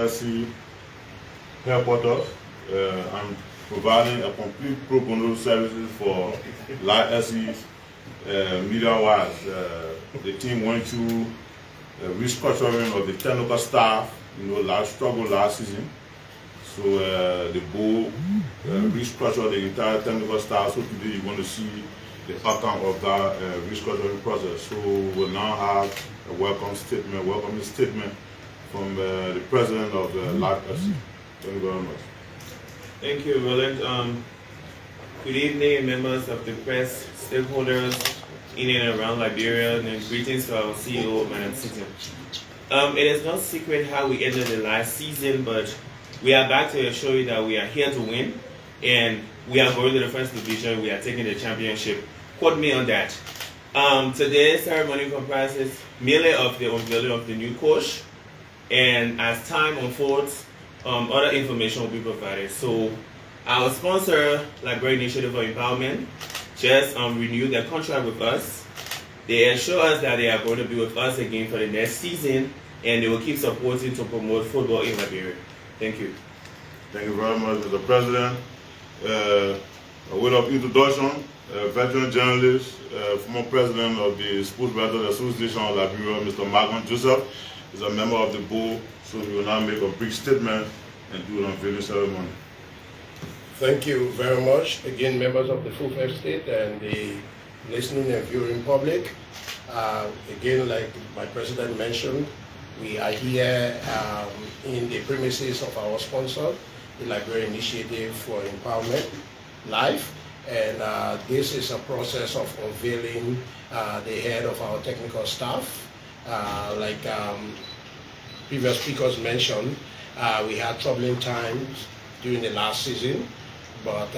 SC headquarters. I'm providing a complete pro bono services for Light SC media-wise. The team went through restructuring of the technical staff, last struggle last season. So the board restructured the entire technical staff. So today you're going to see the outcome of that restructuring process. So we'll now have a welcoming statement from the president of Light FC. Thank you very much. Thank you, Roland. Good evening, members of the press, stakeholders in and around Liberia, and greetings to our CEO, Madam City. It is not secret how we ended the last season, but we are back to assure you that we are here to win, and we are going to the first division. We are taking the championship. Quote me on that. Today's ceremony comprises merely of the unveiling of the new coach, and as time unfolds, other information will be provided. So our sponsor, Liberia Initiative for Empowerment, just renewed their contract with us. They assure us that they are going to be with us again for the next season, and they will keep supporting to promote football in Liberia. Thank you. Thank you very much, Mr. President. A word of introduction, veteran journalist, former president of the Sports Writers Association of Liberia, Mr. Malcolm Joseph, is a member of the board, so we will now make a brief statement and do an unveiling ceremony. Thank you very much. Again, members of the Fourth Estate and the listening and viewing public. Again, like my president mentioned, we are here in the premises of our sponsor, the Liberia Initiative for Empowerment, Life. And this is a process of unveiling the head of our technical staff. Like previous speakers mentioned, we had troubling times during the last season, but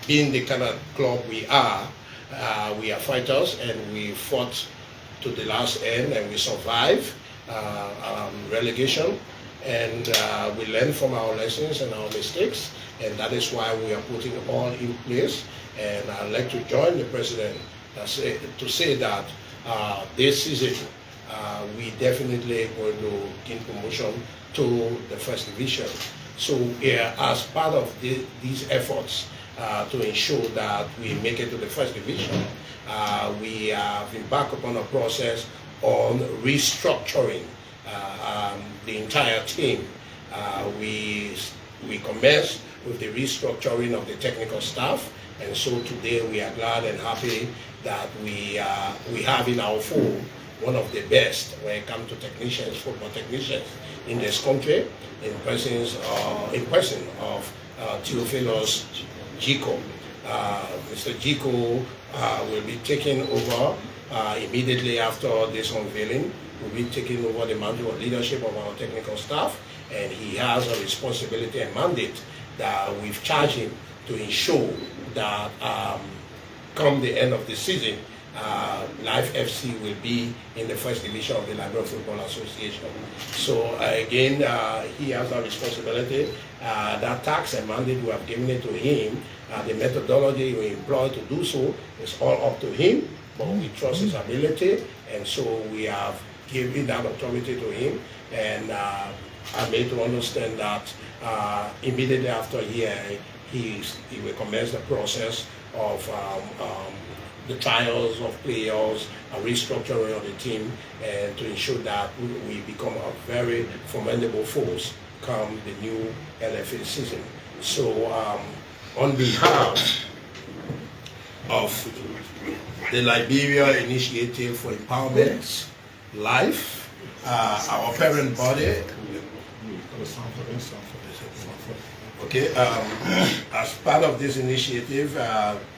being the kind of club we are fighters, and we fought to the last end, and we survived relegation, and we learned from our lessons and our mistakes, and that is why we are putting all in place. And I'd like to join the president to say that this season we definitely going to gain promotion to the first division. So as part of these efforts to ensure that we make it to the first division, we have embarked upon a process on restructuring the entire team. We commenced with the restructuring of the technical staff, and so today we are glad and happy that we have in our fold one of the best when it comes to technicians, football technicians in this country, in person of Theophilus Jiko. Mr. Jiko will be taking over immediately after this unveiling. Will be taking over the mantle of leadership of our technical staff, and he has a responsibility and mandate that we've charged him to ensure that come the end of the season, Life FC will be in the first division of the Liberia Football Association. So again, he has a responsibility. That task and mandate we have given it to him. The methodology we employ to do so is all up to him, but we trust his ability, and so we have given that authority to him. And I made to understand that immediately after he will commence the process of the trials of players, a restructuring of the team, and to ensure that we become a very formidable force come the new LFA season. So on behalf of the Liberia Initiative for Empowerment, Life, our parent body, okay, as part of this initiative,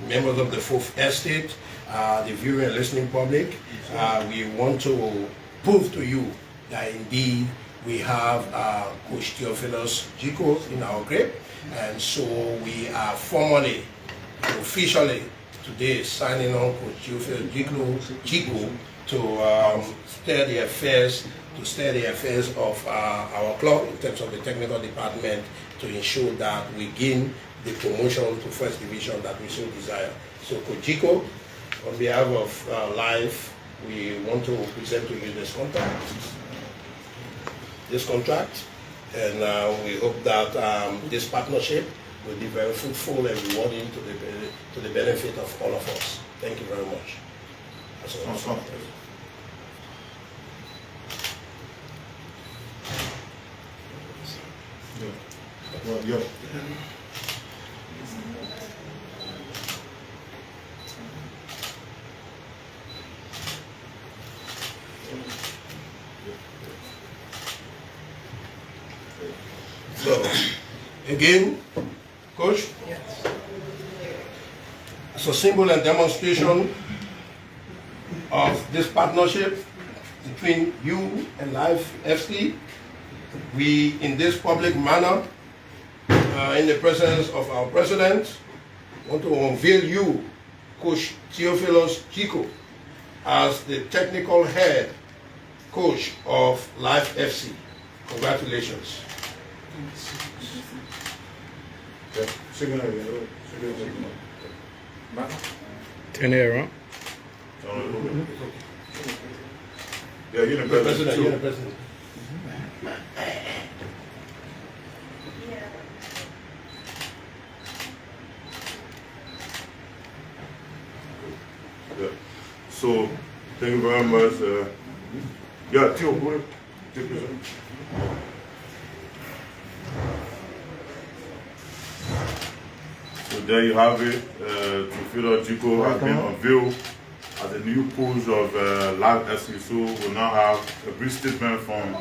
members of the Fourth Estate, the viewing and listening public, we want to prove to you that indeed we have Coach Theophilus Jiko in our grip, and so we are formally, officially today signing on Coach Theophilus Jiko to steer the affairs of our club in terms of the technical department, to ensure that we gain the promotion to first division that we so desire. So Coach Jiko, on behalf of Life, we want to present to you this contract. this contract, and we hope that this partnership will be very fruitful and rewarding to the benefit of all of us. Thank you very much. That's all. Well, yeah. So, again, Coach, as a symbol and demonstration of this partnership between you and Life FC, we, in this public manner, in the presence of our president, want to unveil you, Coach Theophilus Chico, as the technical head coach of Life FC. Congratulations. Turn it around. Yeah, you're the president. You're the president. Yeah. So, thank you very much. Yeah, Theo, go ahead. Take this one. So there you have it. Theophilus Chico has been unveiled as the new coach of Live FC. So we'll now have a brief statement from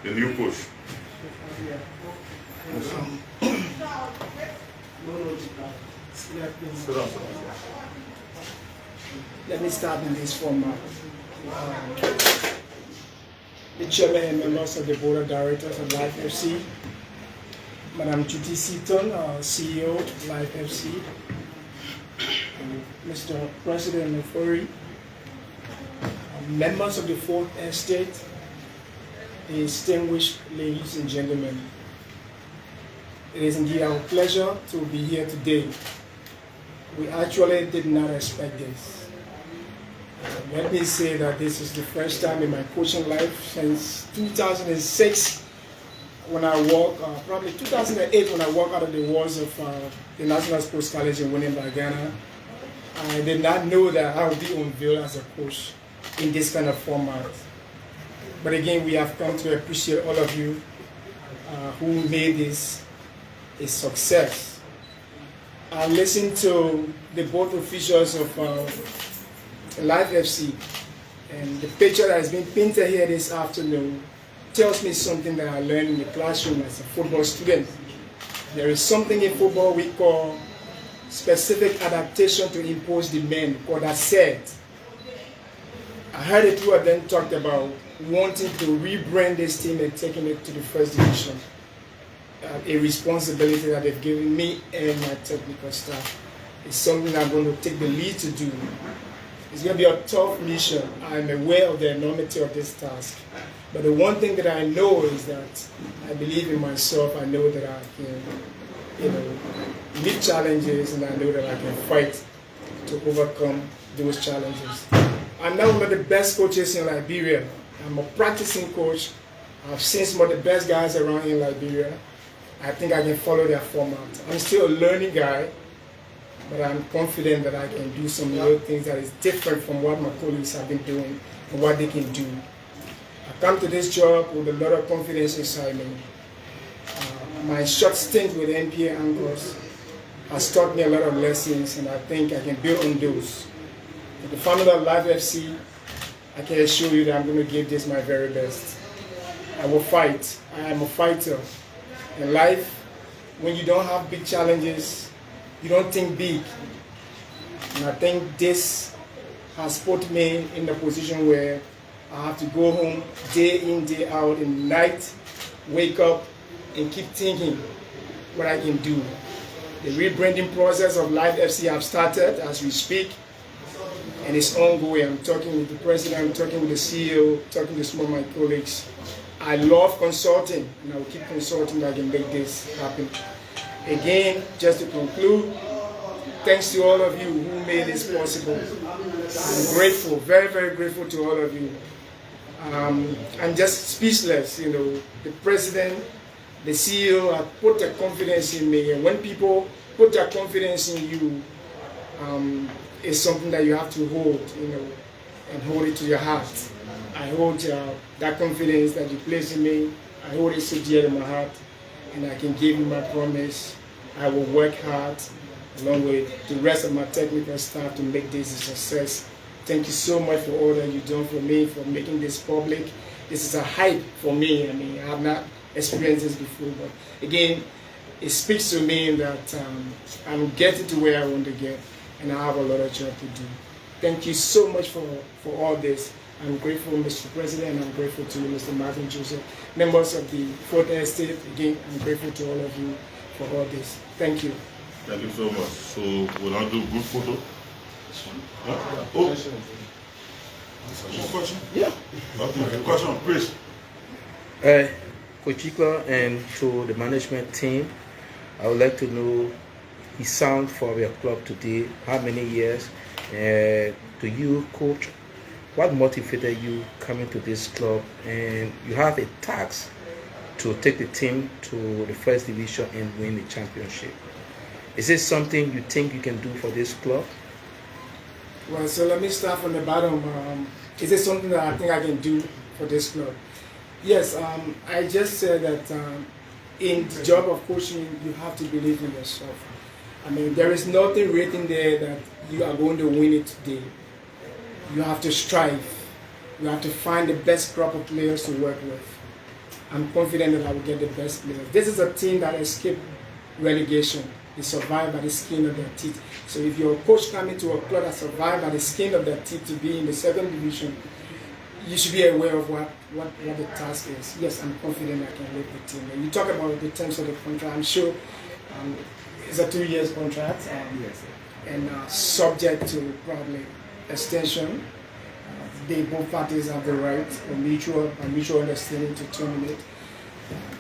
the new coach. Let me start in this format. The chairman and members of the board of directors of Life FC, Madam Judy Seaton, CEO of Life FC, Mr. President Mufori, members of the Fourth Estate, distinguished ladies and gentlemen. It is indeed our pleasure to be here today. We actually did not expect this. Let me say that this is the first time in my coaching life since 2006 when I walked, probably 2008 when I walked out of the walls of the National Sports College in Winnipeg, Ghana. I did not know that I would be unveiled as a coach in this kind of format. But again, we have come to appreciate all of you who made this a success. I listened to the board officials of Life FC, and the picture that has been painted here this afternoon tells me something that I learned in the classroom as a football student. There is something in football we call specific adaptation to impose demand, called a set. I heard the two of them talked about wanting to rebrand this team and taking it to the first division. A responsibility that they've given me and my technical staff. It's something I'm going to take the lead to do. It's going to be a tough mission. I'm aware of the enormity of this task. But the one thing that I know is that I believe in myself. I know that I can, meet challenges, and I know that I can fight to overcome those challenges. I'm now one of the best coaches in Liberia. I'm a practicing coach. I've seen some of the best guys around in Liberia. I think I can follow their format. I'm still a learning guy, but I'm confident that I can do some little things that is different from what my colleagues have been doing and what they can do. I come to this job with a lot of confidence inside me. My short stint with NPA Anchors has taught me a lot of lessons, and I think I can build on those. With the family of Life FC, I can assure you that I'm going to give this my very best. I will fight. I am a fighter. In life, when you don't have big challenges, you don't think big. And I think this has put me in a position where I have to go home day in, day out, in the night, wake up and keep thinking what I can do. The rebranding process of Life FC have started as we speak, and it's ongoing. I'm talking with the president, I'm talking with the CEO, talking with some of my colleagues. I love consulting, and I will keep consulting that I can make this happen. Again, just to conclude, thanks to all of you who made this possible. I'm grateful, very, very grateful to all of you. I'm just speechless. You know, the president, the CEO have put their confidence in me, and when people put their confidence in you, it's something that you have to hold, you know, and hold it to your heart. I hold that confidence that you place in me. I hold it so dear in my heart, and I can give you my promise. I will work hard along with the rest of my technical staff to make this a success. Thank you so much for all that you've done for me, for making this public. This is a hype for me. I mean, I have not experienced this before, but again, it speaks to me that I'm getting to where I want to get, and I have a lot of job to do. Thank you so much for all this. I'm grateful, Mr. President, and I'm grateful to you, Mr. Marvin Joseph, members of the 4th Estate. Again, I'm grateful to all of you for all this. Thank you. Thank you so much. So we'll now do group photo. Huh? Oh. Question? Yeah. Okay. Question, please. Coach Ikla, and to the management team, I would like to know his sound for your club today. How many years? To you, Coach, what motivated you coming to this club? And you have a task to take the team to the first division and win the championship. Is this something you think you can do for this club? Well, so let me start from the bottom. Is it something that I think I can do for this club? Yes, I just said that in the job of coaching, you have to believe in yourself. I mean, there is nothing written there that you are going to win it today. You have to strive. You have to find the best crop of players to work with. I'm confident that I will get the best players. This is a team that escaped relegation. They survived by the skin of their teeth. So if you're a coach coming to a club that survived by the skin of their teeth to be in the 2nd division, you should be aware of what the task is. Yes, I'm confident I can lead the team. And you talk about the terms of the contract. I'm sure it's a 2-year contract, and subject to probably extension. Both parties have the right for mutual understanding to terminate.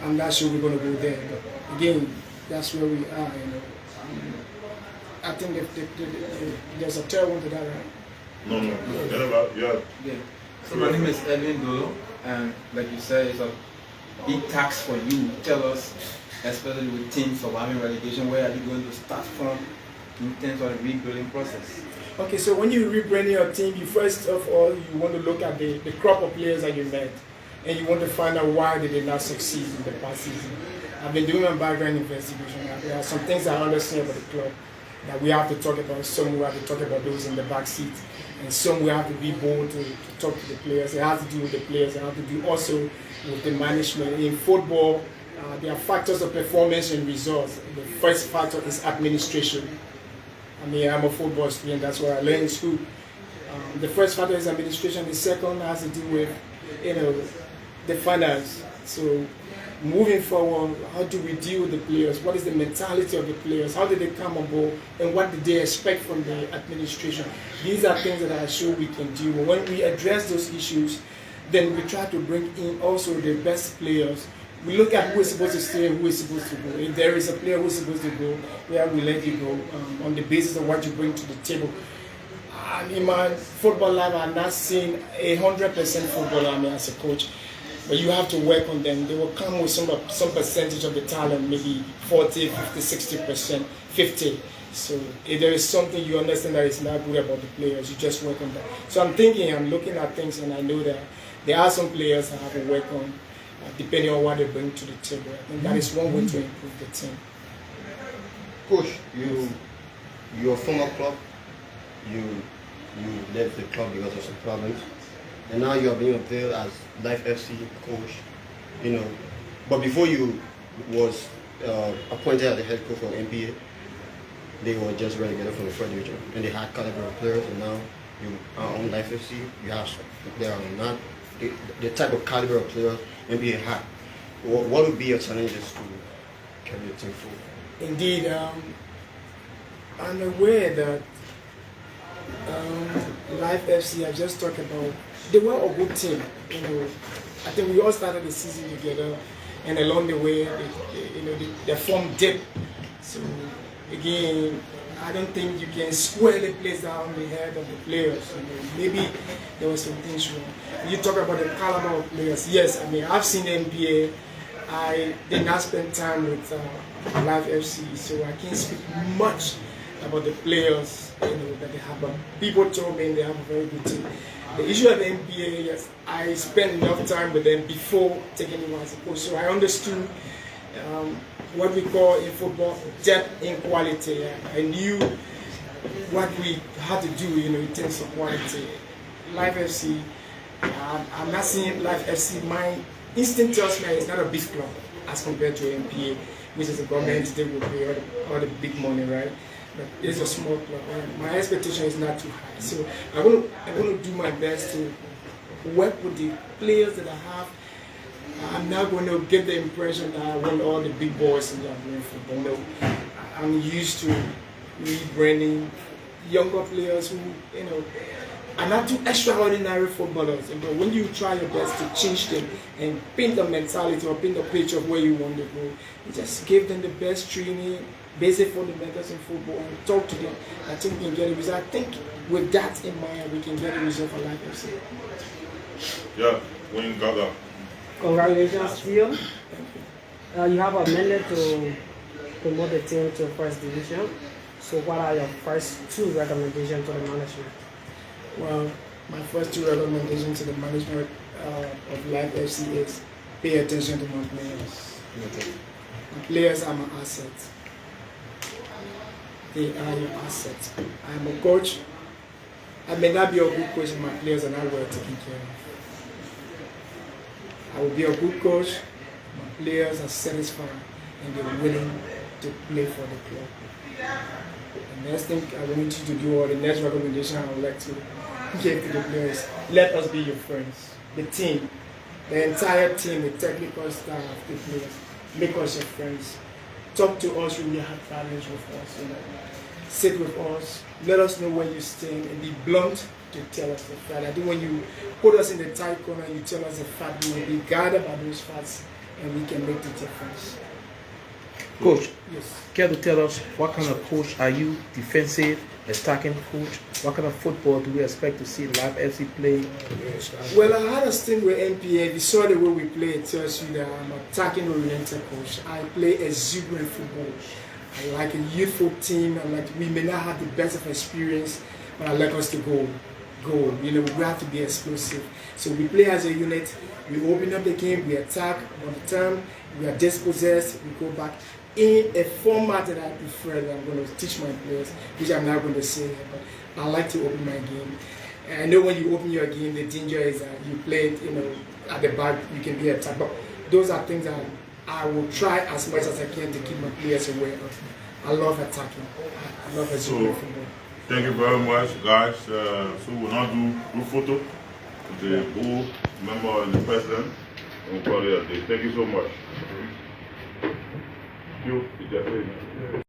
I'm not sure we're going to go there, but again, that's where we are. You know, I think there's a tailwind to that, right? No. Yeah. So my name is Edwin Dolo, and like you said, it's a big task for you. Tell us, especially with teams surviving relegation, where are you going to start from in terms of the rebuilding process? Okay, so when you rebrand your team, you first of all, you want to look at the crop of players that you met, and you want to find out why they did not succeed in the past season. I've been doing my background investigation. There are some things I understand about the club that we have to talk about. Some we have to talk about those in the back seat, and some we have to be bold to talk to the players. It has to do with the players. It has to do also with the management. In football, there are factors of performance and results. The first factor is administration. I mean, I'm a football student. That's what I learned in school. The first factor is administration. The second has to do with, the finance. So, moving forward, how do we deal with the players? What is the mentality of the players? How did they come on board? And what did they expect from the administration? These are things that I'm sure we can do. When we address those issues, then we try to bring in also the best players. We look at who is supposed to stay and who is supposed to go. If there is a player who is supposed to go, we let you go on the basis of what you bring to the table. In my football life, I've not seen 100% footballer as a coach. But you have to work on them. They will come with some percentage of the talent, maybe 40, 50, 60%, 50. So if there is something you understand that is not good about the players, you just work on that. So I'm looking at things, and I know that there are some players I have to work on, depending on what they bring to the table. I think that is one way to improve the team. Coach, your former club, you left the club because of some problems. And now you are being availed as Life FC coach, But before you was appointed as the head coach of NBA, they were just relegated from the first division, and they had caliber of players. And now you are on Life FC. You have they are not the type of caliber of players NBA had. What would be your challenges to carry the team forward? Indeed, I'm aware that Life FC, I just talked about. They were a good team. I think we all started the season together, and along the way, their form dipped. So again, I don't think you can squarely place that on the head of the players. You know, maybe there was some things wrong. You talk about the caliber of players. Yes, I mean, I've seen the NBA. I did not spend time with Live FC, so I can't speak much about the players, you know, that they have. But people told me they have a very good team. The issue of the NBA, yes, I spent enough time with them before taking them as a coach, so I understood what we call in football depth in quality. I knew what we had to do, you know, in terms of quality. Live FC, I'm not seeing Live FC. My instinct tells me it's not a big club as compared to NBA, which is a government they will pay all the big money, right? But it's a small club, and my expectation is not too high. So I'm going to do my best to work with the players that I have. I'm not going to get the impression that I want all the big boys in Nigerian football. No, I'm used to rebranding younger players who, you know, are not too extraordinary footballers. But when you try your best to change them and paint the mentality or paint the picture of where you want to go, you just give them the best training, basic fundamentals in football, and talk to them. I think we can get a result. I think with that in mind, we can get a result for Live FC. Yeah, win Gaga. Congratulations to you. You have a minute to promote the team to first division. So what are your first two recommendations to the management? Well, my first two recommendations to the management of Live FC is pay attention to my players. My players are my assets. They are your assets. I'm a coach. I may not be a good coach and my players are not well taken care of. I will be a good coach, my players are satisfied and they're willing to play for the club. The next thing I want you to do, or the next recommendation I would like to give to the players, let us be your friends. The team, the entire team, the technical staff, the players, make us your friends. Talk to us when you have problems with us. You know. Sit with us, let us know where you stand, and be blunt to tell us the fact. I think when you put us in the tight corner, you tell us the fact, we will be guided by those facts, and we can make the difference. Coach, yes. Care to tell us what kind of coach are you? Defensive, attacking coach? What kind of football do we expect to see Live FC play? Well, I had a stint with NPA. If you saw the way we play, it tells you that I'm an attacking oriented coach. I play exuberant football. I like a youthful team. We may not have the best of experience, but I like us to go. You know, we have to be explosive. So we play as a unit. We open up the game. We attack. By the time we are dispossessed, we go back in a format that I prefer. That I'm going to teach my players, which I'm not going to say here, but I like to open my game. And I know when you open your game, the danger is that you play it, you know, at the back. You can be attacked. But those are things that I will try as much as I can to keep my players aware of. I love attacking. I love exuberant football. Thank you very much, guys. So we'll now do photo with the whole member and the president. And we'll call it a day. Thank you so much. Thank you.